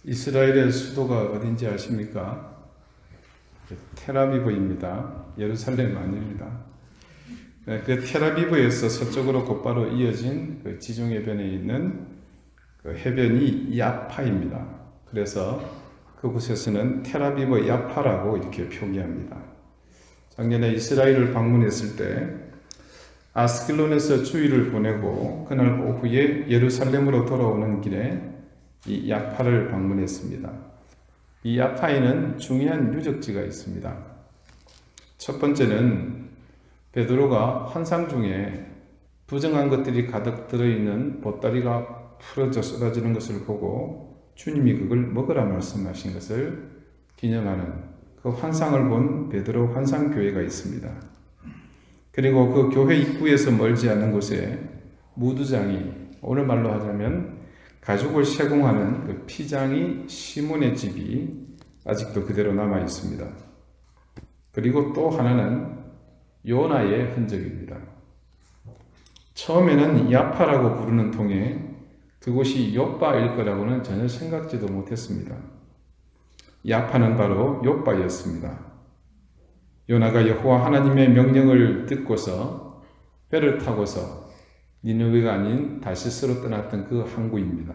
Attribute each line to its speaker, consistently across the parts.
Speaker 1: 이스라엘의 수도가 어딘지 아십니까? 텔아비브입니다. 예루살렘 아닙니다. 그 텔아비브에서 서쪽으로 곧바로 이어진 그 지중해변에 있는 그 해변이 야파입니다. 그래서 그곳에서는 텔아비브 야파라고 이렇게 표기합니다. 작년에 이스라엘을 방문했을 때 아스kel론에서 주일을 보내고 그날 오후에 예루살렘으로 돌아오는 길에 이 야파를 방문했습니다. 이 야파에는 중요한 유적지가 있습니다. 첫 번째는 베드로가 환상 중에 부정한 것들이 가득 들어있는 보따리가 풀어져 쏟아지는 것을 보고 주님이 그걸 먹으라 말씀하신 것을 기념하는 그 환상을 본 베드로 환상교회가 있습니다. 그리고 그 교회 입구에서 멀지 않은 곳에 무두장이, 오늘 말로 하자면 가죽을 세공하는 그 피장이 시몬의 집이 아직도 그대로 남아 있습니다. 그리고 또 하나는 요나의 흔적입니다. 처음에는 야파라고 부르는 통에 그곳이 욥바일 거라고는 전혀 생각지도 못했습니다. 야파는 바로 욥바였습니다. 요나가 여호와 하나님의 명령을 듣고서 배를 타고서 니느웨가 아닌 다시스로 떠났던 그 항구입니다.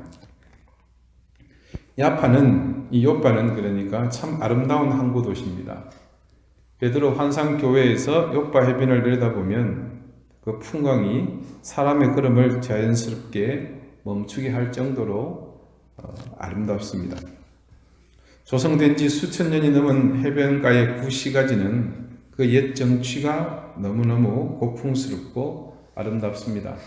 Speaker 1: 야파는, 이 욥바는 그러니까 참 아름다운 항구 도시입니다. 베드로 환상교회에서 욥바 해변을 내려다보면 그 풍광이 사람의 걸음을 자연스럽게 멈추게 할 정도로 아름답습니다. 조성된 지 수천 년이 넘은 해변가의 구시가지는 그 옛 정취가 너무너무 고풍스럽고 아름답습니다.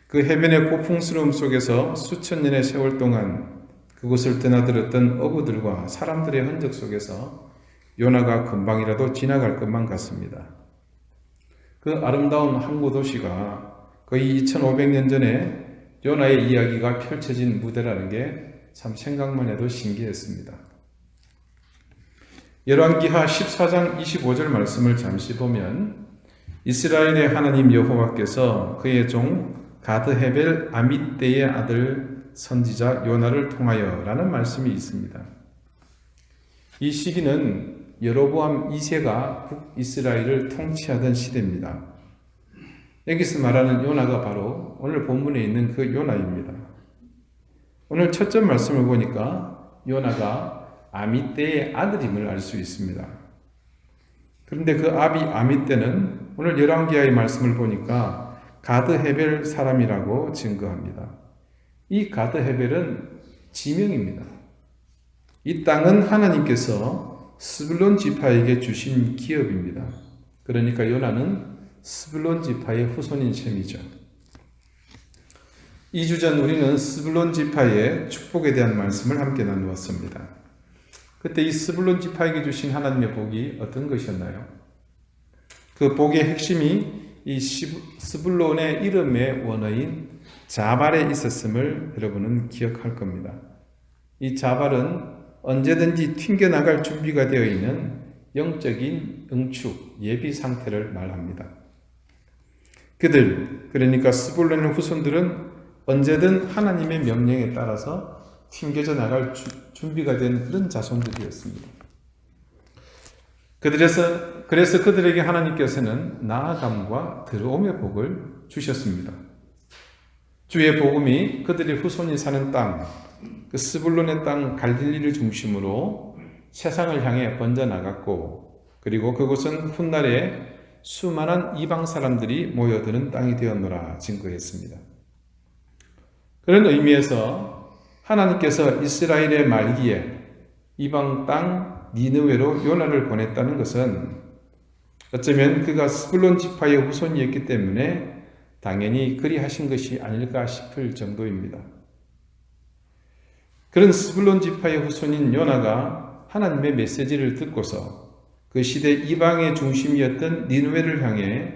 Speaker 1: 그 해변의 고풍스러움 속에서 수천 년의 세월 동안 그곳을 드나들었던 어부들과 사람들의 흔적 속에서 요나가 금방이라도 지나갈 것만 같습니다. 그 아름다운 항구 도시가 거의 2500년 전에 요나의 이야기가 펼쳐진 무대라는 게 참 생각만 해도 신기했습니다. 열왕기하 14장 25절 말씀을 잠시 보면 이스라엘의 하나님 여호와께서 그의 종 가드헤벨 아밋대의 아들 선지자 요나를 통하여 라는 말씀이 있습니다. 이 시기는 여로보암 2세가 북이스라엘을 통치하던 시대입니다. 여기서 말하는 요나가 바로 오늘 본문에 있는 그 요나입니다. 오늘 첫째 말씀을 보니까 요나가 아밋대의 아들임을 알 수 있습니다. 그런데 그 아밋대는 오늘 열왕기하의 말씀을 보니까 가드헤벨 사람이라고 증거합니다. 이 가드헤벨은 지명입니다. 이 땅은 하나님께서 스불론 지파에게 주신 기업입니다. 그러니까 요나는 스불론 지파의 후손인 셈이죠. 2주 전 우리는 스불론 지파의 축복에 대한 말씀을 함께 나누었습니다. 그때 이 스불론 지파에게 주신 하나님의 복이 어떤 것이었나요? 그 복의 핵심이 이 스불론의 이름의 원어인 자발에 있었음을 여러분은 기억할 겁니다. 이 자발은 언제든지 튕겨나갈 준비가 되어 있는 영적인 응축, 예비 상태를 말합니다. 그들, 그러니까 스불론의 후손들은 언제든 하나님의 명령에 따라서 튕겨져 나갈 준비가 된 그런 자손들이었습니다. 그래서 그들에게 하나님께서는 나아감과 들어옴의 복을 주셨습니다. 주의 복음이 그들의 후손이 사는 땅, 그 스불론의 땅 갈릴리를 중심으로 세상을 향해 번져나갔고, 그리고 그곳은 훗날에 수많은 이방 사람들이 모여드는 땅이 되었노라 증거했습니다. 그런 의미에서 하나님께서 이스라엘의 말기에 이방 땅 니느웨로 요나를 보냈다는 것은 어쩌면 그가 스불론 지파의 후손이었기 때문에 당연히 그리하신 것이 아닐까 싶을 정도입니다. 그런 스불론 지파의 후손인 요나가 하나님의 메시지를 듣고서 그 시대 이방의 중심이었던 니느웨를 향해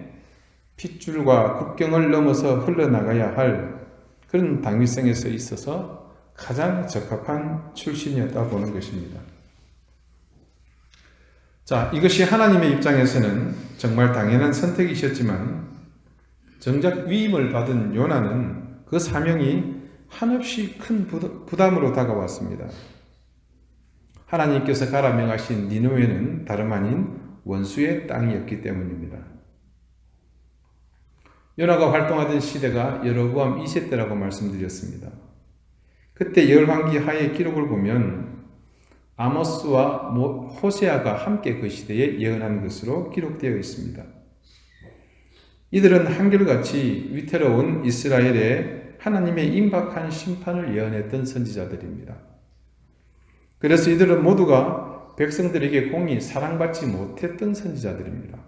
Speaker 1: 핏줄과 국경을 넘어서 흘러나가야 할 그런 당위성에서 있어서 가장 적합한 출신이었다 보는 것입니다. 자, 이것이 하나님의 입장에서는 정말 당연한 선택이셨지만 정작 위임을 받은 요나는 그 사명이 한없이 큰 부담으로 다가왔습니다. 하나님께서 가라 명하신 니느웨는 다름 아닌 원수의 땅이었기 때문입니다. 요나가 활동하던 시대가 여로보암 2세 때라고 말씀드렸습니다. 그때 열왕기 하의 기록을 보면 아모스와 호세아가 함께 그 시대에 예언한 것으로 기록되어 있습니다. 이들은 한결같이 위태로운 이스라엘에 하나님의 임박한 심판을 예언했던 선지자들입니다. 그래서 이들은 모두가 백성들에게 공히 사랑받지 못했던 선지자들입니다.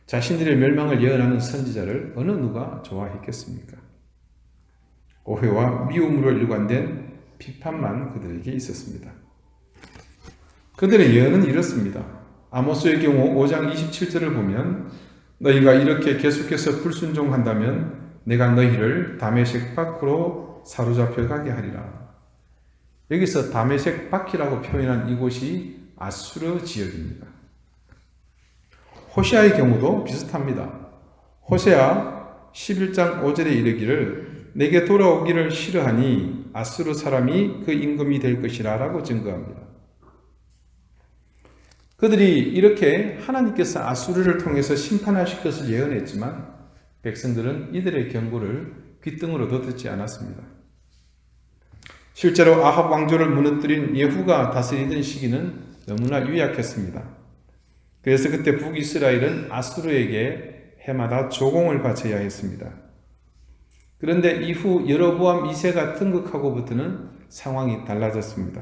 Speaker 1: 자신들의 멸망을 예언하는 선지자를 어느 누가 좋아했겠습니까? 오해와 미움으로 일관된 비판만 그들에게 있었습니다. 그들의 예언은 이렇습니다. 아모스의 경우 5장 27절을 보면 너희가 이렇게 계속해서 불순종한다면 내가 너희를 다메섹 밖으로 사로잡혀 가게 하리라. 여기서 다메섹 밖이라고 표현한 이곳이 아수르 지역입니다. 호세아의 경우도 비슷합니다. 호세아 11장 5절에 이르기를 내게 돌아오기를 싫어하니 아수르 사람이 그 임금이 될 것이라 라고 증거합니다. 그들이 이렇게 하나님께서 아수르를 통해서 심판하실 것을 예언했지만 백성들은 이들의 경고를 귓등으로도 듣지 않았습니다. 실제로 아합 왕조를 무너뜨린 예후가 다스리던 시기는 너무나 유약했습니다. 그래서 그때 북이스라엘은 아수르에게 해마다 조공을 바쳐야 했습니다. 그런데 이후 여로보암 2세가 등극하고부터는 상황이 달라졌습니다.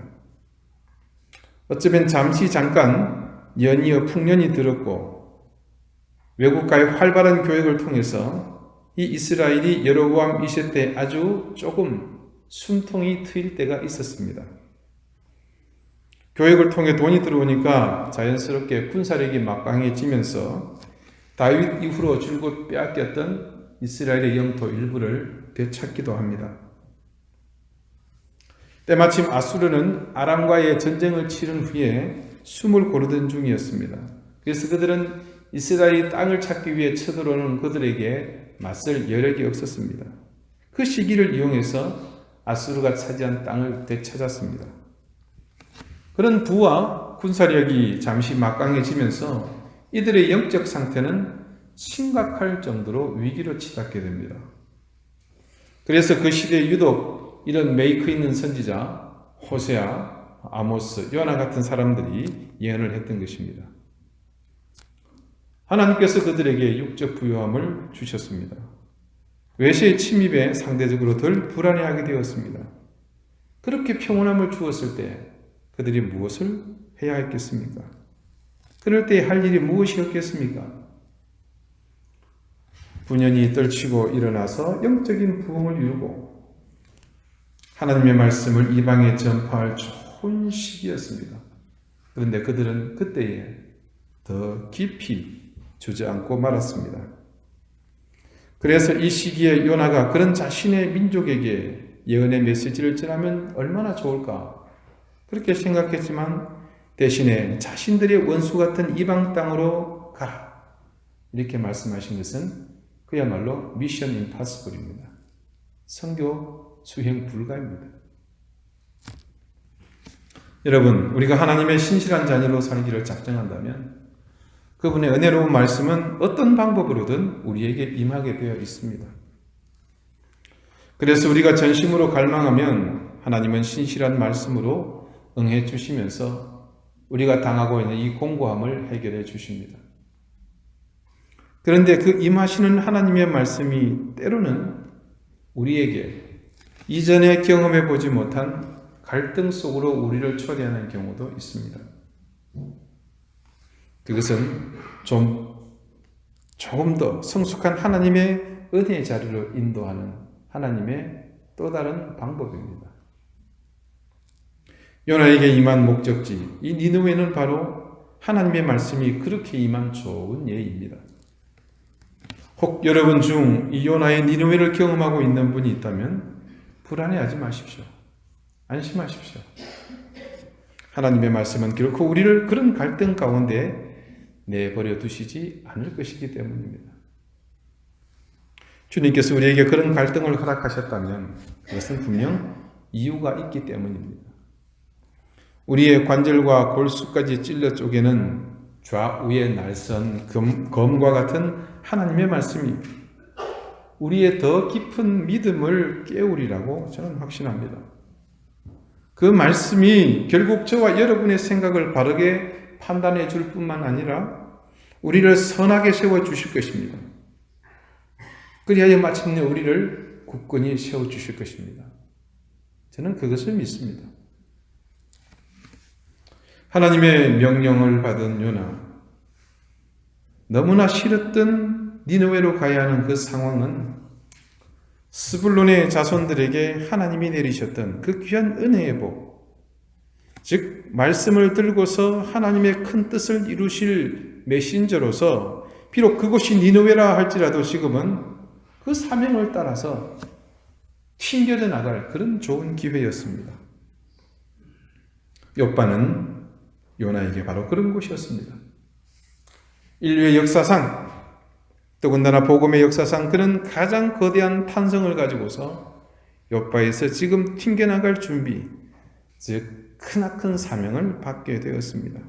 Speaker 1: 어쩌면 잠깐 연이어 풍년이 들었고 외국과의 활발한 교역을 통해서 이 이스라엘이 여로보암 2세 때 아주 조금 숨통이 트일 때가 있었습니다. 교역을 통해 돈이 들어오니까 자연스럽게 군사력이 막강해지면서 다윗 이후로 줄곧 빼앗겼던 이스라엘의 영토 일부를 되찾기도 합니다. 때마침 아수르는 아람과의 전쟁을 치른 후에 숨을 고르던 중이었습니다. 그래서 그들은 이스라엘이 땅을 찾기 위해 쳐들어오는 그들에게 맞설 여력이 없었습니다. 그 시기를 이용해서 아수르가 차지한 땅을 되찾았습니다. 그런 부와 군사력이 잠시 막강해지면서 이들의 영적 상태는 심각할 정도로 위기로 치닫게 됩니다. 그래서 그 시대에 유독 이런 메이크 있는 선지자 호세아, 아모스, 요나 같은 사람들이 예언을 했던 것입니다. 하나님께서 그들에게 육적 부유함을 주셨습니다. 외세의 침입에 상대적으로 덜 불안해하게 되었습니다. 그렇게 평온함을 주었을 때 그들이 무엇을 해야 했겠습니까? 그럴 때 할 일이 무엇이었겠습니까? 분연히 떨치고 일어나서 영적인 부흥을 이루고 하나님의 말씀을 이방에 전파할 좋은 시기였습니다. 그런데 그들은 그때에 더 깊이 주저앉고 말았습니다. 그래서 이 시기에 요나가 그런 자신의 민족에게 예언의 메시지를 전하면 얼마나 좋을까 그렇게 생각했지만 대신에 자신들의 원수 같은 이방 땅으로 가라 이렇게 말씀하신 것은 그야말로 미션 임파서블입니다. 선교 수행 불가입니다. 여러분, 우리가 하나님의 신실한 자녀로 살기를 작정한다면 그분의 은혜로운 말씀은 어떤 방법으로든 우리에게 임하게 되어 있습니다. 그래서 우리가 전심으로 갈망하면 하나님은 신실한 말씀으로 응해 주시면서 우리가 당하고 있는 이 공고함을 해결해 주십니다. 그런데 그 임하시는 하나님의 말씀이 때로는 우리에게 이전에 경험해 보지 못한 갈등 속으로 우리를 초대하는 경우도 있습니다. 그것은 조금 더 성숙한 하나님의 은혜의 자리로 인도하는 하나님의 또 다른 방법입니다. 요나에게 임한 목적지, 이 니느웨는 바로 하나님의 말씀이 그렇게 임한 좋은 예입니다. 혹 여러분 중 이 요나의 니느웨를 경험하고 있는 분이 있다면 불안해하지 마십시오. 안심하십시오. 하나님의 말씀은 결코 우리를 그런 갈등 가운데 내버려 두시지 않을 것이기 때문입니다. 주님께서 우리에게 그런 갈등을 허락하셨다면 그것은 분명 이유가 있기 때문입니다. 우리의 관절과 골수까지 찔러 쪼개는 좌우의 날선 검과 같은 하나님의 말씀이 우리의 더 깊은 믿음을 깨우리라고 저는 확신합니다. 그 말씀이 결국 저와 여러분의 생각을 바르게 판단해 줄 뿐만 아니라 우리를 선하게 세워 주실 것입니다. 그리하여 마침내 우리를 굳건히 세워 주실 것입니다. 저는 그것을 믿습니다. 하나님의 명령을 받은 요나, 너무나 싫었던 니느웨로 가야 하는 그 상황은 스불론의 자손들에게 하나님이 내리셨던 그 귀한 은혜의 복, 즉 말씀을 들고서 하나님의 큰 뜻을 이루실 메신저로서 비록 그곳이 니느웨라 할지라도 지금은 그 사명을 따라서 튕겨져 나갈 그런 좋은 기회였습니다. 욥바는 요나에게 바로 그런 곳이었습니다. 인류의 역사상, 더군다나 복음의 역사상 그런 가장 거대한 탄성을 가지고서 욥바에서 지금 튕겨나갈 준비, 즉 크나큰 사명을 받게 되었습니다.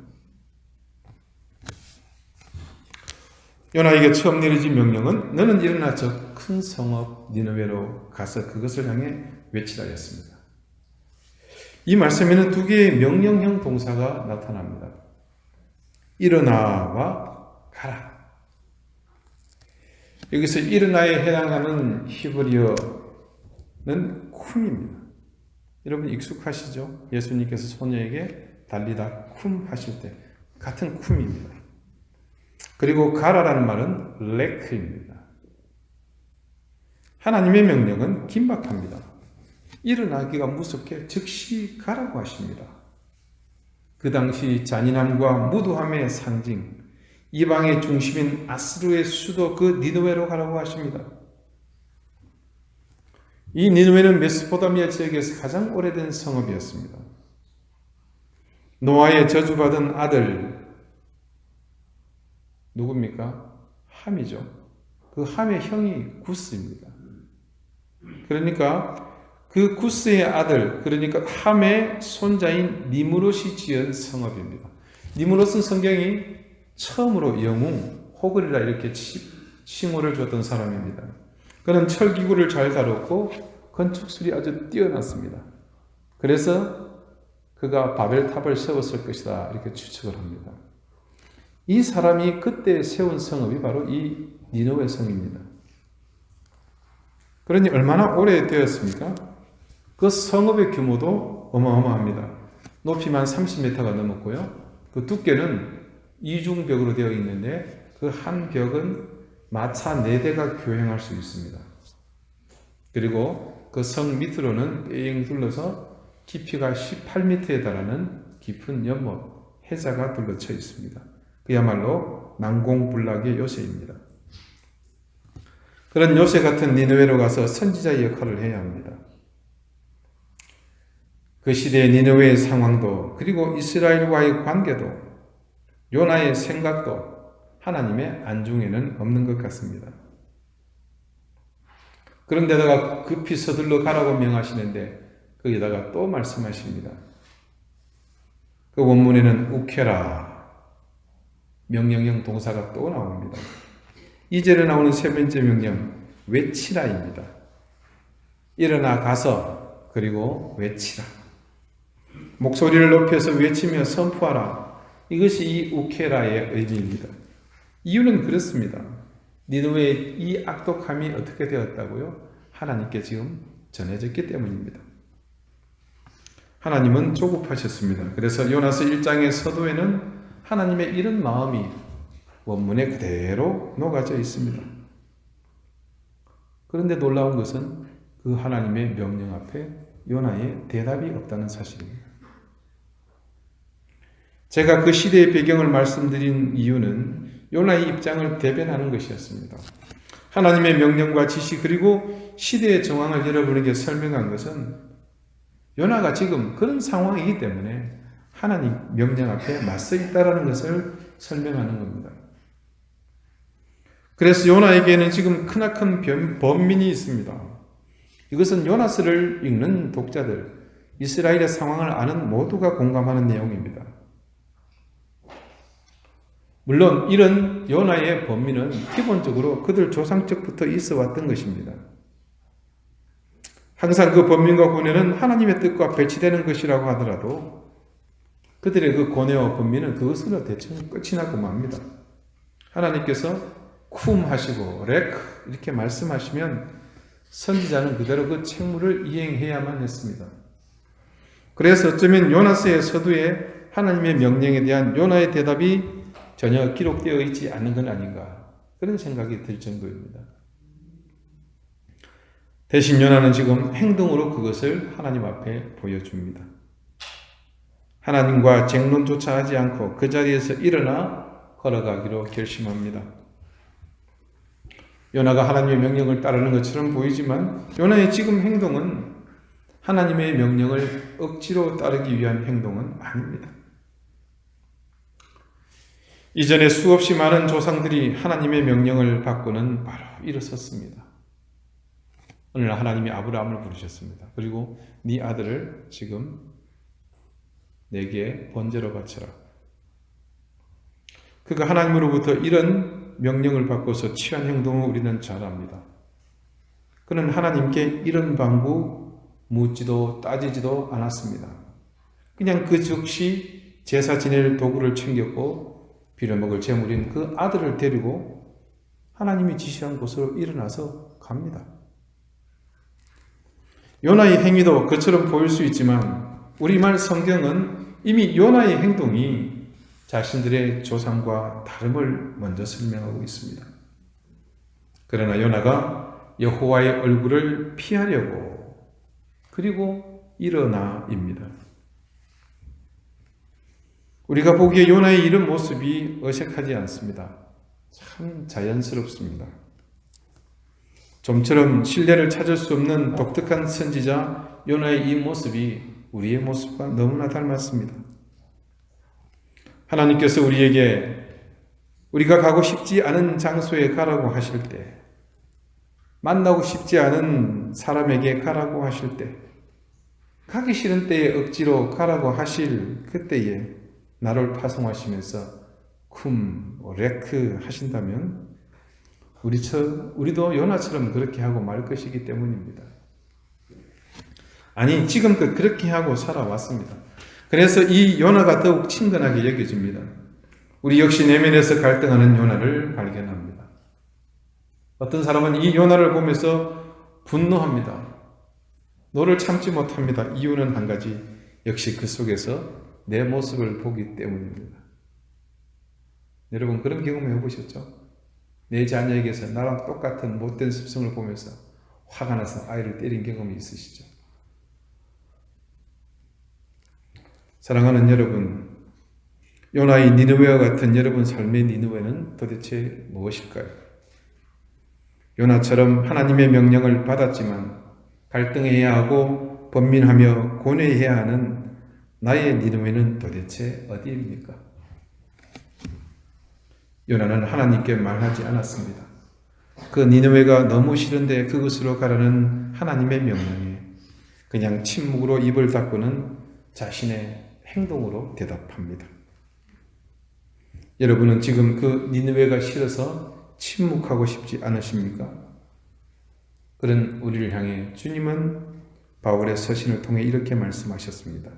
Speaker 1: 요나에게 처음 내려진 명령은 너는 일어나 저 큰 성읍 니느웨로 가서 그것을 향해 외치라였습니다. 이 말씀에는 두 개의 명령형 동사가 나타납니다. 일어나와 가라. 여기서 일어나에 해당하는 히브리어는 쿰입니다. 여러분 익숙하시죠? 예수님께서 소녀에게 달리다 쿰 하실 때 같은 쿰입니다. 그리고 가라라는 말은 레크입니다. 하나님의 명령은 긴박합니다. 일어나기가 무섭게 즉시 가라고 하십니다. 그 당시 잔인함과 무도함의 상징, 이방의 중심인 아스루의 수도 그 니느웨로 가라고 하십니다. 이 니느웨는 메소포타미아 지역에서 가장 오래된 성읍이었습니다. 노아의 저주받은 아들 누굽니까? 함이죠. 그 함의 형이 구스입니다. 그러니까 그 구스의 아들, 그러니까 함의 손자인 니무롯이 지은 성읍입니다. 니무롯은 성경이 처음으로 영웅, 호글이라 이렇게 칭호를 줬던 사람입니다. 그는 철기구를 잘 다뤘고 건축술이 아주 뛰어났습니다. 그래서 그가 바벨탑을 세웠을 것이다 이렇게 추측을 합니다. 이 사람이 그때 세운 성읍이 바로 이 니느웨 성입니다. 그러니 얼마나 오래되었습니까? 그 성읍의 규모도 어마어마합니다. 높이만 30m가 넘었고요. 그 두께는 이중벽으로 되어 있는데 그 한 벽은 마차 4대가 교행할 수 있습니다. 그리고 그 성 밑으로는 뺑 둘러서 깊이가 18m에 달하는 깊은 연못, 해자가 둘러쳐 있습니다. 그야말로 난공불락의 요새입니다. 그런 요새 같은 니느웨로 가서 선지자의 역할을 해야 합니다. 그 시대의 니느웨의 상황도 그리고 이스라엘과의 관계도 요나의 생각도 하나님의 안중에는 없는 것 같습니다. 그런데다가 급히 서둘러 가라고 명하시는데 거기다가 또 말씀하십니다. 그 원문에는 우케라 명령형 동사가 또 나옵니다. 2절에 나오는 세 번째 명령 외치라입니다. 일어나 가서 그리고 외치라. 목소리를 높여서 외치며 선포하라. 이것이 이 우케라의 의미입니다. 이유는 그렇습니다. 니느웨의 이 악독함이 어떻게 되었다고요? 하나님께 지금 전해졌기 때문입니다. 하나님은 조급하셨습니다. 그래서 요나서 1장의 서도에는 하나님의 이런 마음이 원문에 그대로 녹아져 있습니다. 그런데 놀라운 것은 그 하나님의 명령 앞에 요나의 대답이 없다는 사실입니다. 제가 그 시대의 배경을 말씀드린 이유는 요나의 입장을 대변하는 것이었습니다. 하나님의 명령과 지시 그리고 시대의 정황을 여러분에게 설명한 것은 요나가 지금 그런 상황이기 때문에 하나님 명령 앞에 맞서 있다는 것을 설명하는 겁니다. 그래서 요나에게는 지금 크나큰 번민이 있습니다. 이것은 요나서를 읽는 독자들, 이스라엘의 상황을 아는 모두가 공감하는 내용입니다. 물론 이런 요나의 번민은 기본적으로 그들 조상 때부터 있어 왔던 것입니다. 항상 그 번민과 고뇌는 하나님의 뜻과 배치되는 것이라고 하더라도 그들의 그 고뇌와 번민은 그것으로 대충 끝이 나고 맙니다. 하나님께서 쿰 하시고 렉 이렇게 말씀하시면 선지자는 그대로 그 책무를 이행해야만 했습니다. 그래서 어쩌면 요나서의 서두에 하나님의 명령에 대한 요나의 대답이 전혀 기록되어 있지 않은 건 아닌가, 그런 생각이 들 정도입니다. 대신 요나는 지금 행동으로 그것을 하나님 앞에 보여줍니다. 하나님과 쟁론조차 하지 않고 그 자리에서 일어나 걸어가기로 결심합니다. 요나가 하나님의 명령을 따르는 것처럼 보이지만 요나의 지금 행동은 하나님의 명령을 억지로 따르기 위한 행동은 아닙니다. 이전에 수없이 많은 조상들이 하나님의 명령을 받고는 바로 일어섰습니다. 오늘 하나님이 아브라함을 부르셨습니다. 그리고 네 아들을 지금 내게 번제로 바쳐라. 그가 하나님으로부터 이런 명령을 받고서 취한 행동을 우리는 잘 압니다. 그는 하나님께 이런 방구 묻지도 따지지도 않았습니다. 그냥 그 즉시 제사 지낼 도구를 챙겼고 빌어먹을 제물인 그 아들을 데리고 하나님이 지시한 곳으로 일어나서 갑니다. 요나의 행위도 그처럼 보일 수 있지만 우리말 성경은 이미 요나의 행동이 자신들의 조상과 다름을 먼저 설명하고 있습니다. 그러나 요나가 여호와의 얼굴을 피하려고 그리고 일어나입니다. 우리가 보기에 요나의 이런 모습이 어색하지 않습니다. 참 자연스럽습니다. 좀처럼 신뢰를 찾을 수 없는 독특한 선지자 요나의 이 모습이 우리의 모습과 너무나 닮았습니다. 하나님께서 우리에게 우리가 가고 싶지 않은 장소에 가라고 하실 때, 만나고 싶지 않은 사람에게 가라고 하실 때, 가기 싫은 때에 억지로 가라고 하실 그때에 나를 파송하시면서 쿰, 레크 하신다면 우리도 요나처럼 그렇게 하고 말 것이기 때문입니다. 아니, 지금껏 그렇게 하고 살아왔습니다. 그래서 이 요나가 더욱 친근하게 여겨집니다. 우리 역시 내면에서 갈등하는 요나를 발견합니다. 어떤 사람은 이 요나를 보면서 분노합니다. 너를 참지 못합니다. 이유는 한 가지, 역시 그 속에서 내 모습을 보기 때문입니다. 여러분 그런 경험 해보셨죠? 내 자녀에게서 나랑 똑같은 못된 습성을 보면서 화가 나서 아이를 때린 경험이 있으시죠? 사랑하는 여러분, 요나의 니느웨와 같은 여러분 삶의 니느웨는 도대체 무엇일까요? 요나처럼 하나님의 명령을 받았지만 갈등해야 하고 번민하며 고뇌해야 하는 나의 니느웨는 도대체 어디입니까? 요나는 하나님께 말하지 않았습니다. 그 니느웨가 너무 싫은데 그곳으로 가라는 하나님의 명령에 그냥 침묵으로 입을 닫고는 자신의 행동으로 대답합니다. 여러분은 지금 그 니느웨가 싫어서 침묵하고 싶지 않으십니까? 그런 우리를 향해 주님은 바울의 서신을 통해 이렇게 말씀하셨습니다.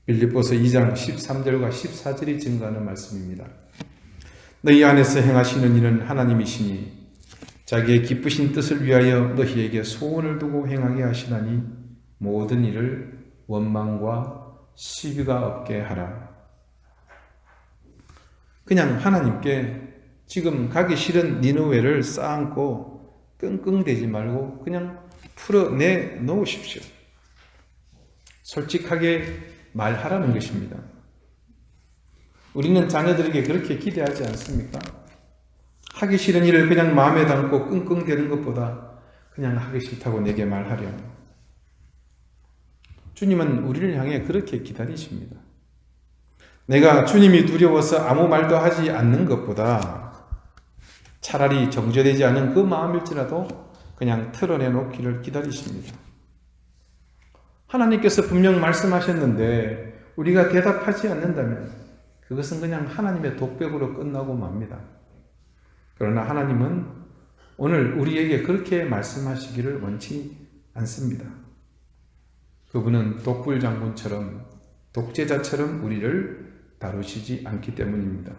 Speaker 1: 빌립보서 2장 13절과 14절이 증거하는 말씀입니다. 너희 안에서 행하시는 일은 하나님이시니 자기의 기쁘신 뜻을 위하여 너희에게 소원을 두고 행하게 하시나니 모든 일을 원망과 시비가 없게 하라. 그냥 하나님께 지금 가기 싫은 니느웨를 쌓고 끙끙대지 말고 그냥 풀어내 놓으십시오. 솔직하게 말하라는 것입니다. 우리는 자녀들에게 그렇게 기대하지 않습니까? 하기 싫은 일을 그냥 마음에 담고 끙끙대는 것보다 그냥 하기 싫다고 내게 말하렴. 주님은 우리를 향해 그렇게 기다리십니다. 내가 주님이 두려워서 아무 말도 하지 않는 것보다 차라리 정죄되지 않은 그 마음일지라도 그냥 털어내놓기를 기다리십니다. 하나님께서 분명 말씀하셨는데 우리가 대답하지 않는다면 그것은 그냥 하나님의 독백으로 끝나고 맙니다. 그러나 하나님은 오늘 우리에게 그렇게 말씀하시기를 원치 않습니다. 그분은 독불장군처럼 독재자처럼 우리를 다루시지 않기 때문입니다.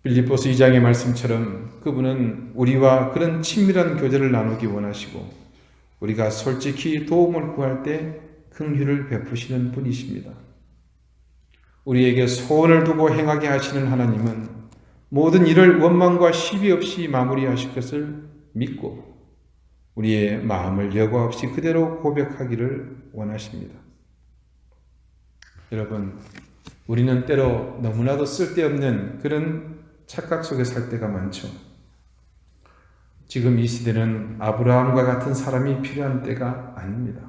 Speaker 1: 빌립보서 2장의 말씀처럼 그분은 우리와 그런 친밀한 교제를 나누기 원하시고 우리가 솔직히 도움을 구할 때 긍휼을 베푸시는 분이십니다. 우리에게 소원을 두고 행하게 하시는 하나님은 모든 일을 원망과 시비 없이 마무리하실 것을 믿고 우리의 마음을 여과 없이 그대로 고백하기를 원하십니다. 여러분, 우리는 때로 너무나도 쓸데없는 그런 착각 속에 살 때가 많죠. 지금 이 시대는 아브라함과 같은 사람이 필요한 때가 아닙니다.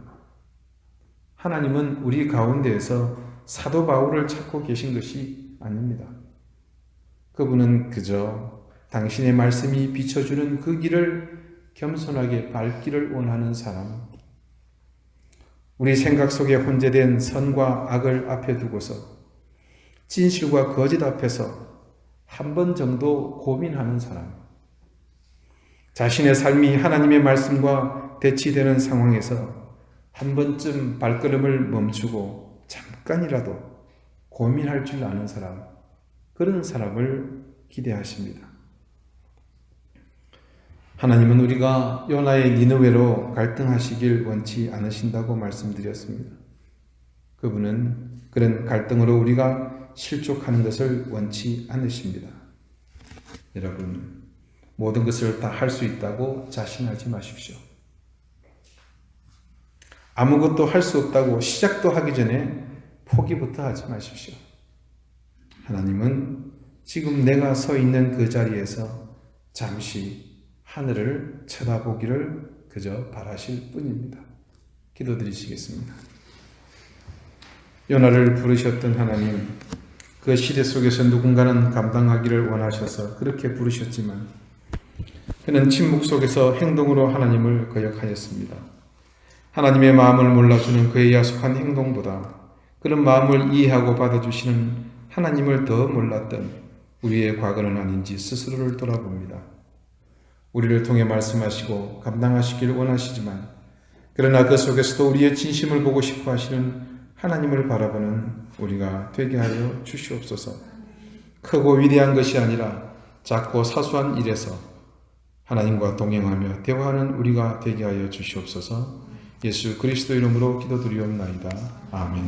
Speaker 1: 하나님은 우리 가운데에서 사도 바울을 찾고 계신 것이 아닙니다. 그분은 그저 당신의 말씀이 비춰주는 그 길을 겸손하게 밟기를 원하는 사람, 우리 생각 속에 혼재된 선과 악을 앞에 두고서 진실과 거짓 앞에서 한 번 정도 고민하는 사람, 자신의 삶이 하나님의 말씀과 대치되는 상황에서 한 번쯤 발걸음을 멈추고 잠깐이라도 고민할 줄 아는 사람, 그런 사람을 기대하십니다. 하나님은 우리가 요나의 니느웨로 갈등하시길 원치 않으신다고 말씀드렸습니다. 그분은 그런 갈등으로 우리가 실족하는 것을 원치 않으십니다. 여러분, 모든 것을 다 할 수 있다고 자신하지 마십시오. 아무것도 할 수 없다고 시작도 하기 전에 포기부터 하지 마십시오. 하나님은 지금 내가 서 있는 그 자리에서 잠시 하늘을 쳐다보기를 그저 바라실 뿐입니다. 기도드리시겠습니다. 요나를 부르셨던 하나님, 그 시대 속에서 누군가는 감당하기를 원하셔서 그렇게 부르셨지만 그는 침묵 속에서 행동으로 하나님을 거역하였습니다. 하나님의 마음을 몰라주는 그의 야속한 행동보다 그런 마음을 이해하고 받아주시는 하나님을 더 몰랐던 우리의 과거는 아닌지 스스로를 돌아봅니다. 우리를 통해 말씀하시고 감당하시길 원하시지만 그러나 그 속에서도 우리의 진심을 보고 싶어 하시는 하나님을 바라보는 우리가 되게 하여 주시옵소서. 크고 위대한 것이 아니라 작고 사소한 일에서 하나님과 동행하며 대화하는 우리가 되게 하여 주시옵소서. 예수 그리스도 이름으로 기도드리옵나이다. 아멘.